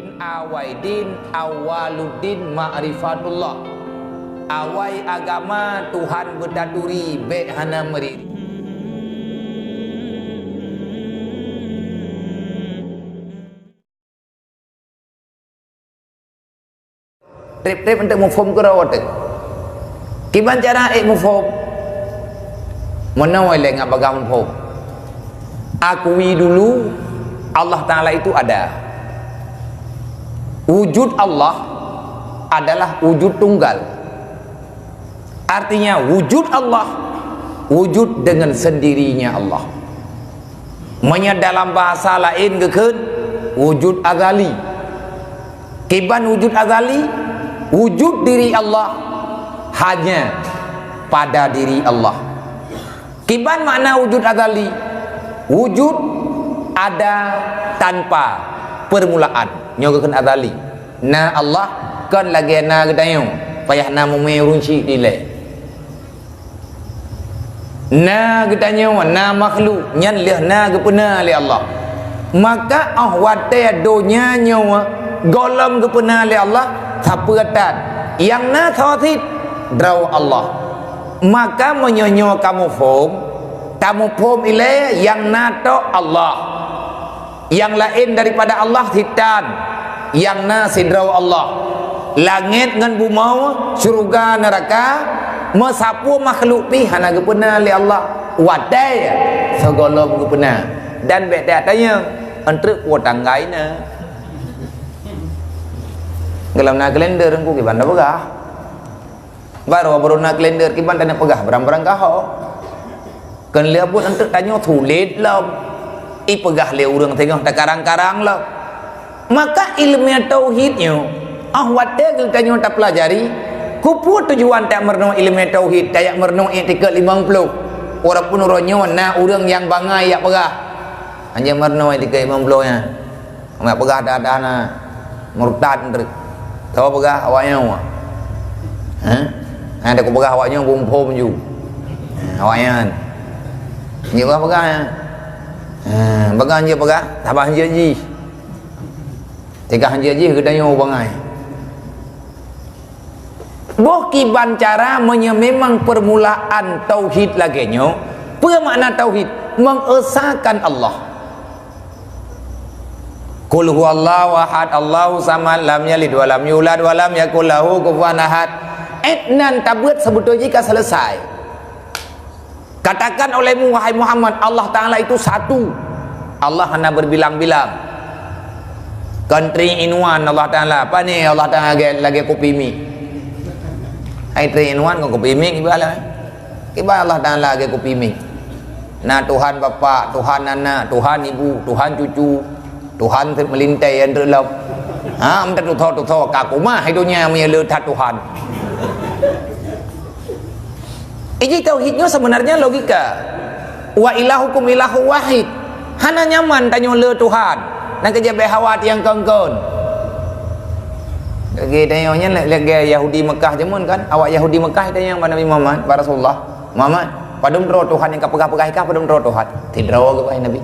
din awai din awaluddin ma'rifatullah. Awai agama Tuhan berdaturi baik hana meriri. Trip-trip untuk mufhum ke rawat. Kiban cara mufhum. Mana wala ngap bagang mufhum. Akui dulu Allah Ta'ala itu ada. Wujud Allah adalah wujud tunggal. Artinya wujud Allah wujud dengan sendirinya Allah. Dalam bahasa lain kekan wujud azali. Kiban wujud azali, wujud diri Allah hanya pada diri Allah. Kiban makna wujud azali, wujud ada tanpa permulaan. Nyogakan azali. Na Allah kan lagi na gedayung payah na memerunci nilai. Na gedayung na makhluk nyan leh na gepena li Allah. Maka ahwate donya nyawa golem gepena li Allah sapeutan yang na tauhid draw Allah. Maka menyonyo kamu fom ilai yang na to Allah. Yang lain daripada Allah hitan, yang na sidraw Allah. Langit dengan bumi, syurga neraka, mesapu makhluk pi hana gepena li Allah. Wadai segala gepena. Dan beda tanya entre kuatanggai na. Dalam na kalender ku ki banda pegah. Baru na kalender ki banda na pegah barang-barang kaho. Kan lia pun entre tanya tulit lam. Pegah le urang tengok tak karang-karang lah. Maka ilmu tauhidnya ahwate kita tak pelajari kupu tujuan tak merno ilmu tauhid kayak merno etika 50 orang pun uronyo na urang yang bangai yak pegah hanya merno etika 50 nya mak pegah dah na murtad ndrik tahu pegah awaknya ada ku pegah awaknya bumpom ju awaknya ni pegah ya bagang je pegah tabah je ji tiga je ji gedayo bangai boh kiban cara memang permulaan tauhid lagenyo apa makna tauhid mengesahkan Allah. Qul huwallahu ahad Allahu samad lam yalid wa lam yulad wa lam yakul lahu kufuwan ahad. Nan tabut sebetulnya jika selesai. Katakan olehmu wahai Muhammad, Allah Ta'ala itu satu. Allah hanya berbilang-bilang. Country in one Allah Ta'ala. Apa ni Allah Ta'ala lagi kopi mi? Hai 3 in 1 kau kopi mi kibala. Kibala Allah Ta'ala lagi kopi mi. Nah Tuhan bapa, Tuhan anak, Tuhan ibu, Tuhan cucu, Tuhan melintai yang terlap. Minta tuh kakumah hidupnya menyelur Tuhan. Ini tauhidnya sebenarnya logika. Wa ilahukum ilahu wahid. Hana nyaman tanya le Tuhan. Nak kerja behawat yang kongkon. Lagi tanya lagi Yahudi Mekah jemun kan. Awak Yahudi Mekah tanya pada Nabi Muhammad, pada Rasulullah. Muhammad, padum dro Tuhan yang kapegah-pegah kah padum dro Tuhan. Tidro ke Nabi.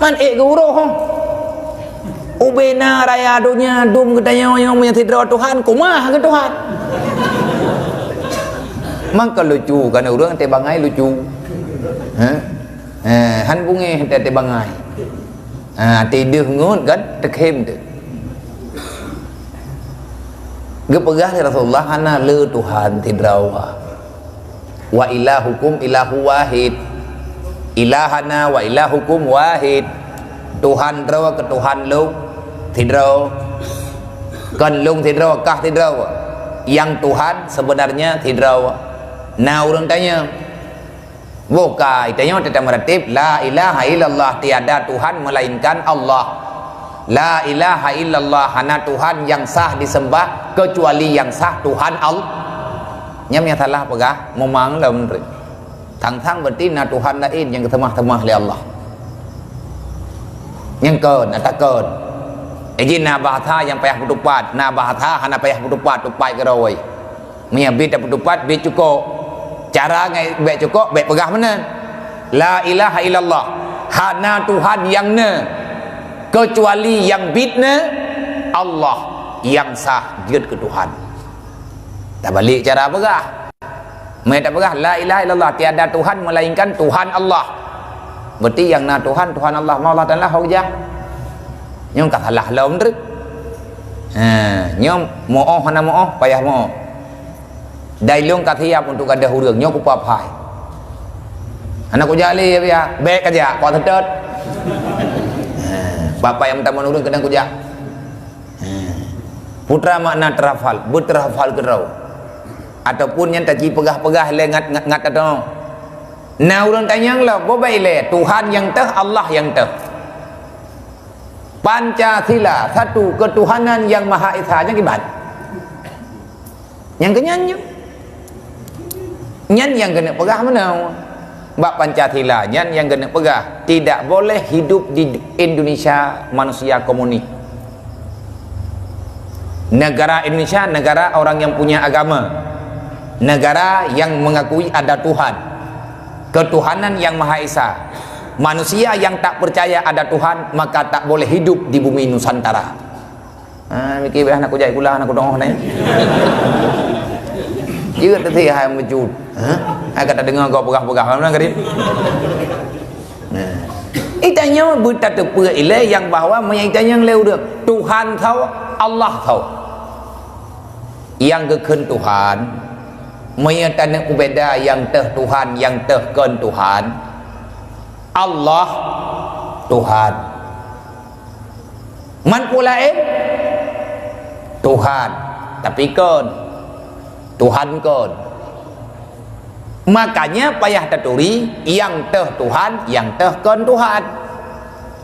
Man guru hong. Ubena raya dunia dum ketanya yang punya tidro Tuhan, kumah ke Tuhan. Maka lucu kan orang teh bangai lucu. Han bunge teh bangai. Tidur ngut kan tekhem tu. Gepegah Rasulullah hana le Tuhan tidrawa. Wa ilahukum ilahu wahid. Ilahana wa ilahukum wahid. Tuhan drawa ke Tuhan lu tidraw. Kan lung tidraw kah tidraw. Yang Tuhan sebenarnya tidraw. Nah orang tanya bukai tanya tetap meratib la ilaha illallah tiada Tuhan melainkan Allah. La ilaha illallah hana Tuhan yang sah disembah kecuali yang sah Tuhan Allah. Nyam yang salah pegah memang lam tang berarti na Tuhan lain yang ketemah-temah li Allah. Yang ken atau ken. Ejin na bahasa yang payah bertupat, na bahasa hana payah bertupat tupai keroi. Menyabit tak bertupat be cukup. Cara ngai baik cukup baik pegah mana la ilaha illallah hana Tuhan yang ne kecuali yang bitna Allah yang sah jut ke Tuhan. Tak balik cara pegah. Mereka tak pegah la ilaha illallah, tiada Tuhan melainkan Tuhan Allah. Berarti yang na Tuhan Allah, mau Allah Taala hujah. Nyong tak salah lah bener. Nyong mo'oh hana mo'oh payah mo'oh. Dai long kat hiap untuk ada hurung nyong ku papai. Anak ku jali ya, bek aja kau tetet. Bapak yang minta menurun kadang ku jak. Putra makna terhafal, berterhafal ke rau. Ataupun yang tak pegah-pegah le ngat atau. Nah urang tanya lah, bobai le Tuhan yang teh, Allah yang teh. Pancasila, satu ketuhanan yang Maha Esa yang kibat. Yang kenyanyo. Nyan yang kena pegah mana? Bab Pancasila, nyan yang kena pegah. Tidak boleh hidup di Indonesia manusia komunis. Negara Indonesia negara orang yang punya agama. Negara yang mengakui ada Tuhan, ketuhanan yang Maha Esa. Manusia yang tak percaya ada Tuhan maka tak boleh hidup di bumi Nusantara. Mikir nak ku jai kula nak ku dongoh ni. Juga tadi hai mejud. Kata dengar kau pegah-pegah mana kadip. Itanya buta tepu ile yang bahawa menyitanya yang leu dak. Tuhan kau, Allah kau. Yang keken Tuhan menyatakan ubeda yang teh Tuhan, yang teh ken Tuhan. Allah Tuhan. Man pula Tuhan, tapi ken Tuhan ken. Makanya payah taturi yang teh Tuhan, yang teh ken Tuhan.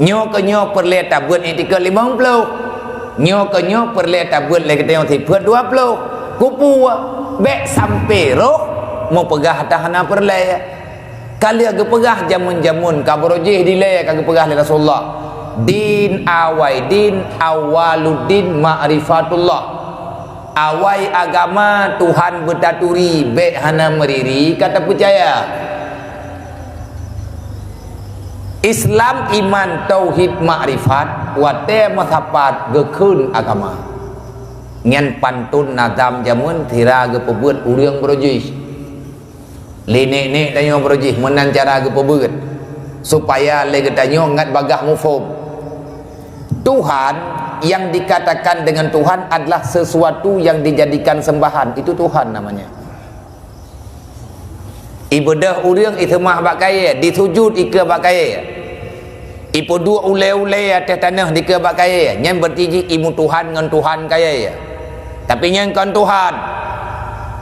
Nyo ke nyo perle tabut etika 50. Nyo ke nyo perle tabut le kita yang tiput 20. Kupu bek sampai roh mau pegah tahana perle. Kali agak pegah jamun-jamun kabrojih dilay kagak pegah li Rasulullah. Din awai din awaluddin ma'rifatullah. Awai agama Tuhan bertaturi bek hana meriri kata percaya. Islam iman tauhid ma'rifat wate masapat gekun agama. Ngan pantun nazam jamun tira ge pebuat urang berojih. Lenek-nek tanya berojih menan cara ge pebuat supaya le getanyo ngat bagah mufum. Tuhan yang dikatakan dengan Tuhan adalah sesuatu yang dijadikan sembahan, itu Tuhan namanya. Ibadah urang itu mah bakai disujud ike bakai. Ipo dua ule-ule atas tanah di ke bakai. Nyen bertiji imu Tuhan dengan Tuhan kaya. Tapi nyen kan Tuhan.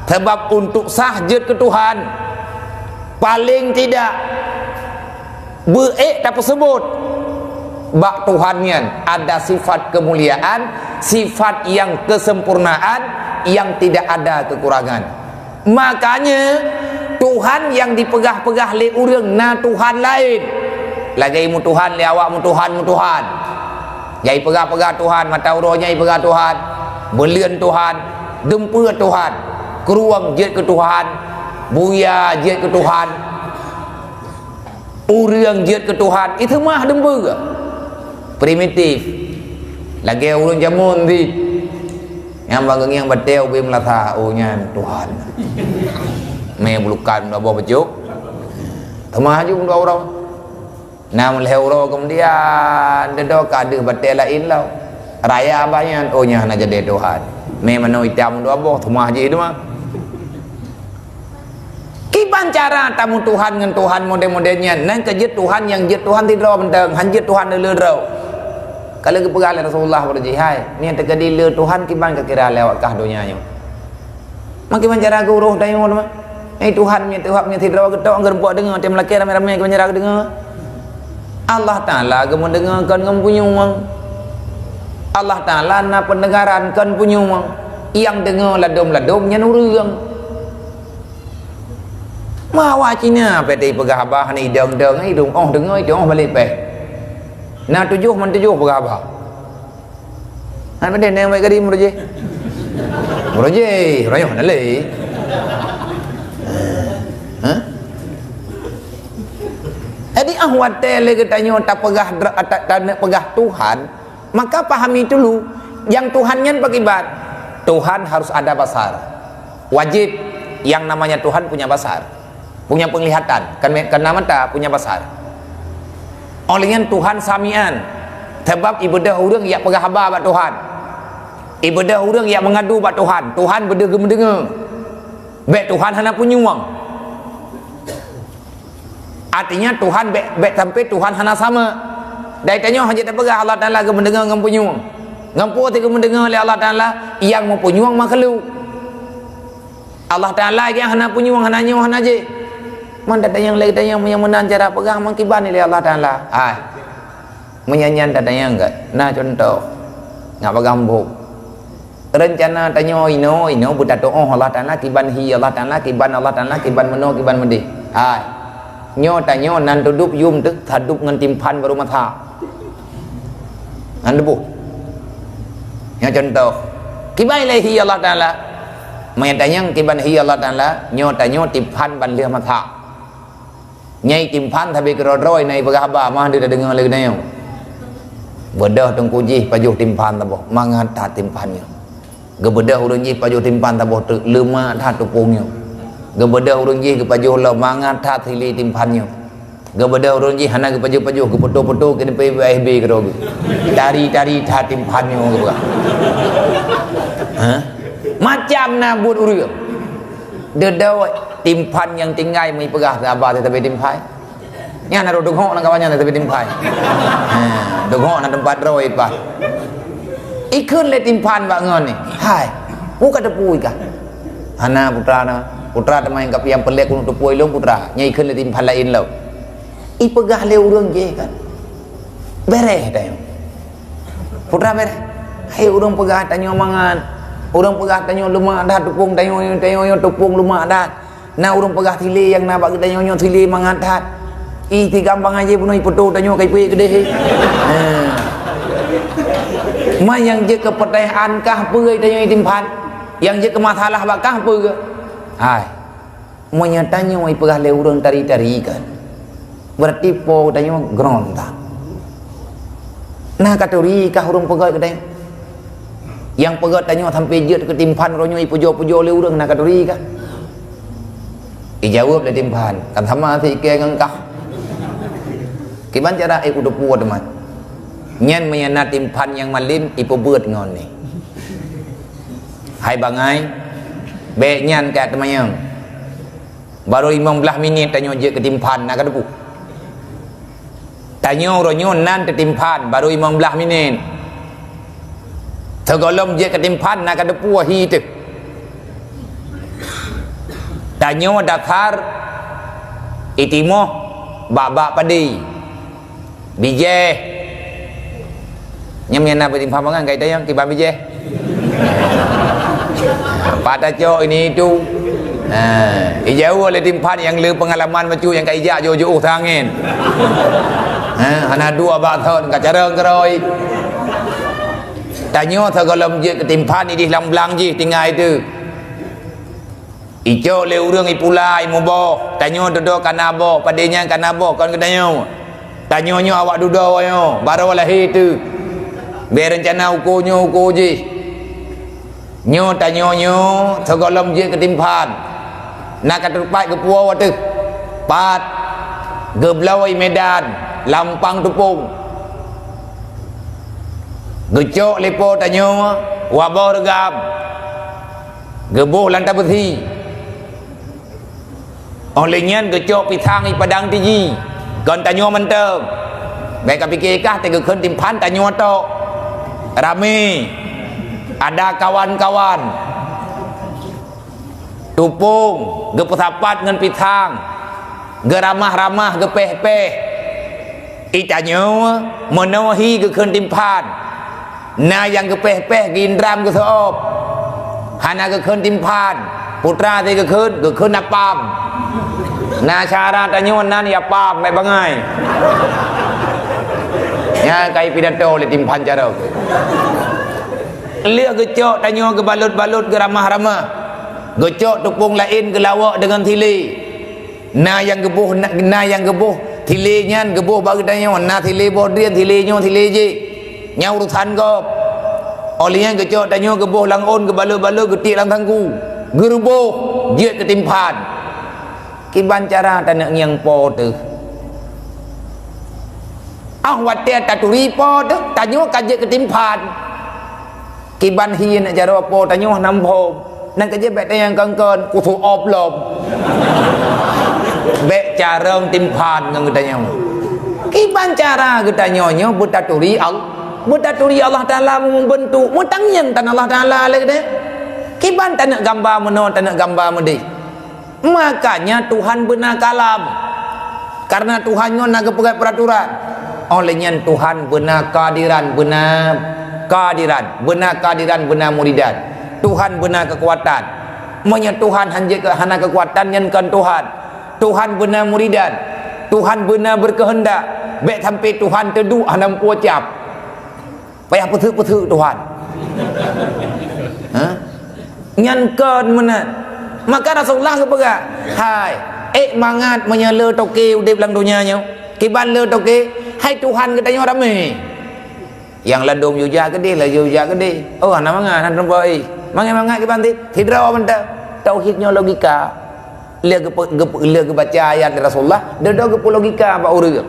Sebab untuk sahjud ke Tuhan paling tidak beek tak sebut bak Tuhan nyen ada sifat kemuliaan, sifat yang kesempurnaan yang tidak ada kekurangan. Makanya Tuhan yang dipegah-pegah le urang na Tuhan lain. Lagi mu Tuhan le awak mu Tuhan mu Tuhan. Jai pegah-pegah Tuhan, mata urohnya pegah Tuhan, belian Tuhan, dempur Tuhan, keruang jet ke Tuhan, buya jet ke Tuhan, urang jet ke Tuhan. Itu mah dempur primitif. Lagi urang jamun di yang bangang yang betel bim latha ohnya Tuhan. Me bulukan bawa bejuk. Temah aja dua orang. Nam lehuro kemudian dedo kade betel lain lau. Raya abahnya ohnya na jadi Tuhan. Me mano itam dua boh temah aja itu mah. Kiban cara tamu Tuhan dengan Tuhan model-modelnya. Nang kejet Tuhan yang jet Tuhan tidak benteng, hanjit Tuhan lelero. Kalau kepegal Rasulullah berjihad, ni terjadi le Tuhan kiban kira lewat kah dunianya. Makin cara guru tayung mah. Tuhan punya tidak ketok anggar buat dengar tem laki ramai-ramai ke menyerah dengar. Allah Taala kamu dengarkan kamu punya uang. Allah Taala na pendengaran kan punya uang. Yang dengar ladom-ladom nya urang. Mawa Cina peti pegah abah ni deng-deng ai dong oh dengar itu oh balik pe. Nah tujuh man tujuh pegah abah. Han benda nang mai kadi mroje. Mroje, royo nale. Jadi ahwat tele katanya tak pegah Tuhan, maka pahami dulu yang Tuhannya beribadat, Tuhan harus ada basar. Wajib yang namanya Tuhan punya basar, punya penglihatan, karena mata punya basar. Olehnya Tuhan samian, sebab ibadah orang yang berhabar buat Tuhan, ibadah orang yang mengadu buat Tuhan. Tuhan berdengar, baik Tuhan hanya penyuang. Artinya Tuhan baik sampai Tuhan hanya sama. Dari tanya hanya tak berah Allah Taala ke mendengar dengan penyuang. Ngampu tiga mendengar oleh Allah Taala yang mempenyuang makhluk. Allah Taala yang hanya penyuang hanya nyuang aja. Mana ada yang lain yang menang cara pegang mengkiban oleh Allah Taala. Menyanyian tak tanya enggak. Nah contoh ngap gambuk. Rencana tanya ino buta doa Allah Taala kiban hi Allah Taala kiban Allah Taala kiban meno kiban mendih. Nyo tanya nan tudup yum tức tadup ngan timpan baru mata. Anda bu. Yang contoh kiban ilahi Allah Taala. Menyatanya kiban hi Allah Taala nyo tanya timpan ban lia mata. Nyai timpan tapi kerodroi nai berhabar mah dia dah dengar lagi nai. Bedah tengkuji pajuh timpan taboh mangat ta timpannya. Gebedah urang ji pajuh timpan taboh tu lema ta tupungnya. Gebedah urang ji ke pajuh la mangat ta thili timpannya. Gebedah urang ji hana ke pajuh-pajuh ke foto-foto ke PBB ke rogi. Tari-tari ta timpannya ke bukan. Macam na buat urang. Dedau timpan yang tinggal mai pegah sabar tapi timpai. Nya na dogok nang kawannya tapi timpai. Dogok nang tempat roi pa. Ikun le timpan ba ngon ni. Hai. Mu kata pui ka. Hana putra temai kap yang pelek untuk pui long putra. Nya ikun le timpan lain lo. I pegah le urang je kan. Bereh dah. Putra bereh. Hai urang pegah tanya mangan. Urang pegah tanya lemak dah tupung tanya tupung lemak dah. Na urang pegah thili yang na bak tanya thili mangat dah. I ti gampang aja punoi foto tanya kai pi gede. Ma yang je kepercayaan kah peuy tanya timpan. Yang je ke masalah bakah peuy. Hai. Menyatanya mai pegah le urang tari-tari kan. Berarti po tanya gronta. Nah katori kah urang pegah ke tanya. Yang pegat tanya sampai je ke timpan ronyo pujo-pujo le urang nak kaduri kah? Dijawab le timpan, kan sama si ke ngangkah. Kiban cara udah puat teman. Nyen menyana timpan yang malim ipu beut ngon ni. Hai bangai. Be nyan kat temayang. Baru 15 minit tanya je ke timpan nak kadepu. Tanya ronyo nan ke timpan baru 15 minit. Tergolong je ke timpan nak ada puah hi tu. Tanya dakar itimoh bak-bak padi. Bije. Nyam-nyam apa timpan mangan kai tayang kiban bije. Pada cok ini itu. Ijau oleh timpan yang le pengalaman macu yang kai ijak jo-jo thangin. Hana dua bak thon ka careng keroi. Tanya tergolong je ke timpan ni di lam-lam je tinggal itu. Ijo le urang ipulai mubo. Tanya dodo kanabo padenya kanabo kon ketanya. Tanyonyo awak dudo ayo baru lahir tu. Be rencana ukonyo uko je. Nyo tanyonyo tergolong je ke timpan. Nak ketupat ke puau tu. Pat geblawai Medan, Lampang Tupung. Gecok lepo tanya wabah regam gebuh lantai besi olehnya gecok pitang i padang tiji kon tanya mentem baik pikir kah tega keun timpan tanya to rame ada kawan-kawan tupung gepesapat ngan pitang geramah-ramah gepeh-peh i tanya menawahi ke keun timpan. Na yang kepeh-peh gindram ke seop. Hana ke keun timpan. Putra te ke keun apam. Na cara tanya nan ya pam mai bangai. Ya kai pidato le timpan cara. Lia gecok tanya ke balut-balut ke ramah-ramah. Gecok tupung lain ke lawak dengan tili. Na yang gebuh tilinya gebuh bagi tanya na tili bodrian tilinya tili je. Nya urusan kau Oleh yang kecok tanya ke boh lang on ke bala-bala getik lang tangku. Gerubuh jiat ketimpan. Kiban cara tak nak ngiang po tu. Watia taturi po tu tanya kaje ketimpan. Kiban hi nak cara apa tanya nampom. Nang kaje bet yang kangkon ku thu op lom. Bet cara timpan nang tanya. Kiban cara kita nyonya butaturi Butaturi Allah Ta'ala membentuk mutangyan tan Allah Ta'ala lagi deh. Kiban tak nak gambar menon, tak nak gambar medi. Makanya Tuhan benar kalam. Karena Tuhannya nak kepegat peraturan. Olehnya Tuhan benar kehadiran, benar kehadiran, benar kehadiran, benar muridan. Tuhan benar kekuatan. Makanya Tuhan hanya kekuatan yang kan Tuhan. Tuhan benar muridan. Tuhan benar berkehendak. Baik sampai Tuhan teduh hanam puacap. Payah petuk-petuk Tuhan. Nyankan mana? Maka Rasulullah kepada, hai, mangat menyala toke udip lang dunianya. Kiban le toke, hai Tuhan katanya ramai. Yang ladung yuja gede lah yuja gede. Oh, ana mangat han boy. Mangat kiban ti, tidra benda. Tauhidnya logika. Lia ke baca ayat Rasulullah, dia ke logika apa urang.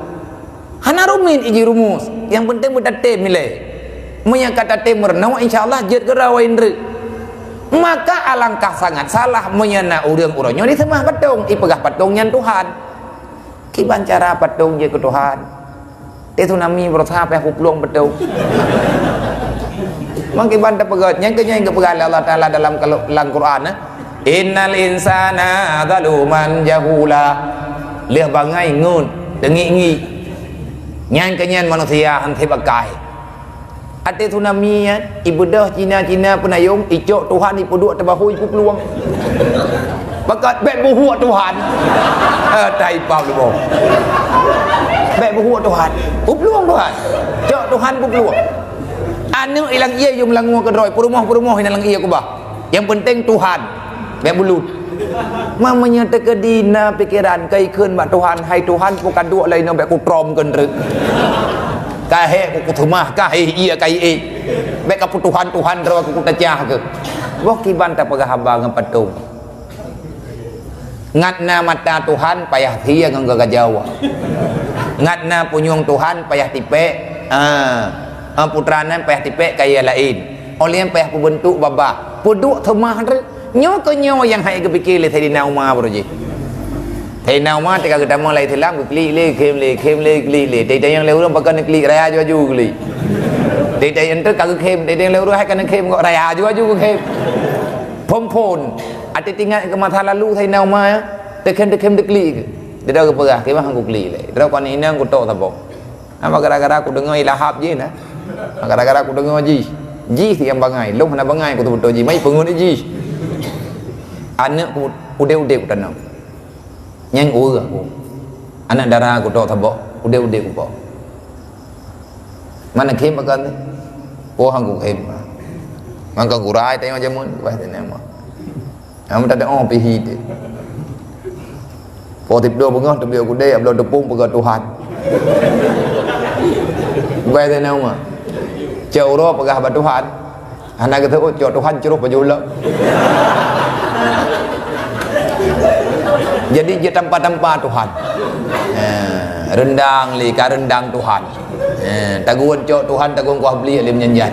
Hana rumin iji rumus. Yang penting berdatem nilai. Menya kata timur nawa insyaallah jet gerawain re. Maka alangkah sangat salah menyana urang-urangnya di semah patung ipegah patungnya Tuhan. Kiban cara patung je ke Tuhan. Dia tsunami berusaha apa peluang patung. Mangkiban tak pegatnya yang kepegal Allah Taala dalam Al-Quran. Innal insana zaluman jahula. Lihat bangai ngun dengi nyan kenyan manusia hanti bakai. Ada tsunami ibu dah Cina penayung icok Tuhan ipu duk terbahu ipu peluang. Bakat bet buhuak Tuhan. Tai pau lu. Bet buhuak Tuhan. Peluang Tuhan. Cok Tuhan peluang. Anu ilang ia yung langu ke droi perumah ilang ia ku bah. Yang penting Tuhan. Bet bulut. Mamanya terkedina pikiran kai keun mak Tuhan hai Tuhan bukan duk lain bet ku trom keun re. Kahe ku thumah kahe ia kai baik keputuhan Tuhan ro aku tacah ke boh kiban tak pegah hamba ngam patung ngatna mata Tuhan payah thia ngam gajawa ngatna punyung Tuhan payah tipe putrana payah tipe kaya lain oleh payah bentuk babak puduk thumah re nyo ke nyo yang hai ke pikir le thai nauma broji thầy nào mà thì cả mong lại thì làm cái li kem li thì thầy yang leo luôn pakai kli raya juga kli thì thầy anh tất cả cái kem thầy yang leo luôn hai cái kem gọi raya juga kem pom ada tinggal ke masa lalu thầy nào mà kem kli dia dah kepegah ke mah kli le dia kan ini aku tahu tak apa gara-gara aku dengar ilahap je nah gara-gara aku dengar ji thì yang bangai lúc mana bangai aku betul ji mai pengun ji anak aku udah aku tanam yang aku anak darah aku tahu tak udah aku bawa mana kem makan aku kem maka aku rai tengok jamun bahasa nama kamu tak ada orang pergi tu tip dua bengah tu biar aku deh ablo tepung pegang Tuhan bahasa nama jauh roh pegang abad Tuhan anak kata jauh Tuhan curuh pajulak. Jadi dia tanpa Tuhan. Rendang li ka rendang Tuhan. Taguan cok Tuhan taguan kuah beli alim nyanjan.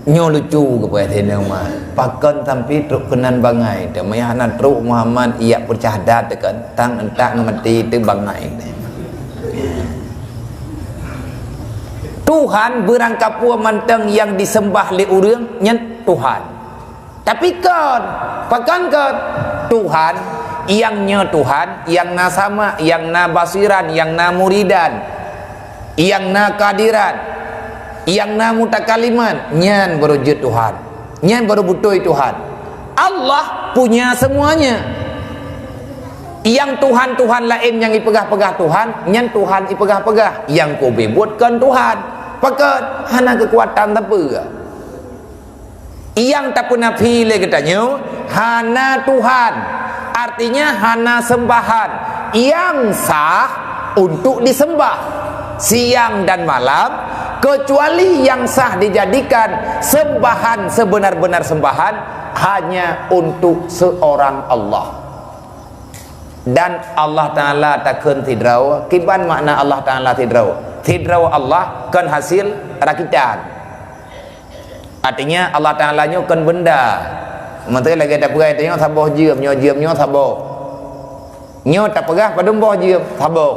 Nyo lucu ke pai tenang mah. Pakan sampai truk kenan bangai. Dah maya nan truk Muhammad ia percahadat tekan tang entak mati tu bangai. Tuhan berangkap pua manteng yang disembah oleh urang nyen Tuhan. Tapi kan pakan kan Tuhan yang Tuhan, yang na sama, yang na basiran, yang na muridan, yang na kehadiran, yang na mutakaliman, nyan berwujud Tuhan, nyan baru butuh Tuhan. Allah punya semuanya. Yang Tuhan lain yang ipegah-pegah Tuhan, nyan Tuhan ipegah-pegah, yang kau buatkan Tuhan. Pakat hana kekuatan apa? Yang tak pernah pilih katanya hana Tuhan. Artinya hana sembahan yang sah untuk disembah siang dan malam kecuali yang sah dijadikan sembahan sebenar-benar sembahan hanya untuk seorang Allah. Dan Allah Ta'ala takkan tidraw. Kiban makna Allah Ta'ala tidraw? Tidraw Allah kan hasil rakitan. Artinya Allah Ta'ala nyo kan benda. Maksudnya lagi tak perai tengok sabar jiem nyo sabar. Nyo tak perah pada boh jiem sabar.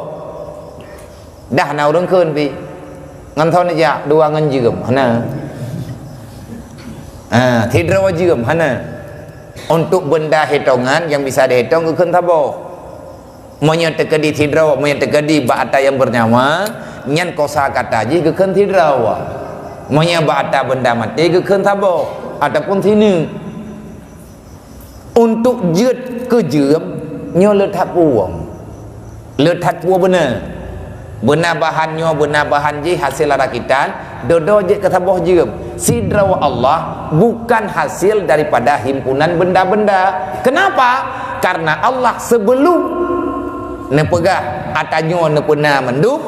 Dah na urang keun pi. Ngan thon ja dua ngan jiem hana. Tidraw jiem hana. Untuk benda hitungan yang bisa dihitung keun sabar. Monya tekedi tidraw, monya tekedi ba'ata yang bernyawa, nyan kosa kata ji keun tidraw. Monya ba'ata benda mati keun sabar ataupun sini. Untuk jut ke jiem nyo letak puang. Letak puang benar. Benar bahan nyo, benar bahan ji hasil rakitan, dodo je ke sabar jiem. Sidraw Allah bukan hasil daripada himpunan benda-benda. Kenapa? Karena Allah sebelum nepegah atanyo nepena menduk,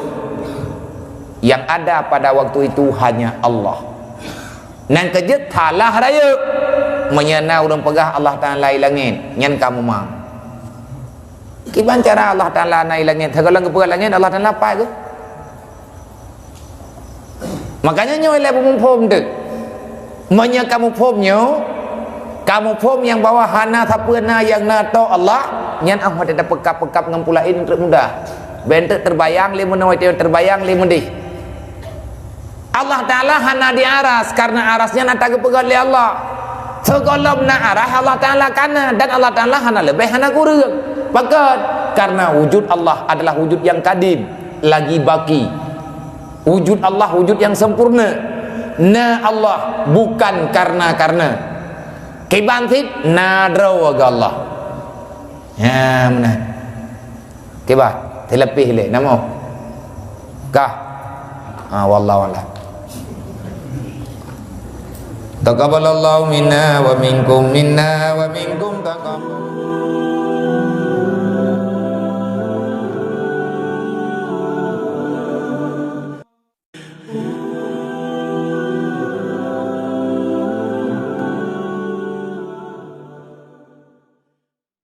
yang ada pada waktu itu hanya Allah. Nan kejet talah raya menyenau dan pegah Allah Ta'ala langit nyan kamu mang. Kiban cara Allah Ta'ala naik langit? Kalau ke langit Allah Ta'ala apa ke? Makanya nyo ile pum dek. Menya kamu pum nyo, kamu pum yang bawa hana sapena yang nato Allah nyan ahmad ada pekap-pekap ngampulain mudah. Bentuk terbayang limun nawai terbayang limun deh. Allah Ta'ala hana di aras karena arasnya nata kepegat oleh Allah. Segala benda arah Allah Ta'ala kana dan Allah Ta'ala hana lebih hana kurang. Pakat karena wujud Allah adalah wujud yang kadim lagi baki. Wujud Allah wujud yang sempurna. Na Allah bukan karena kibantit nadraw ga Allah. Ya mana? Kibat terlebih le namo. Kah? Wallahu a'lam. Taqabbalallahu minna wa minkum taqabbal.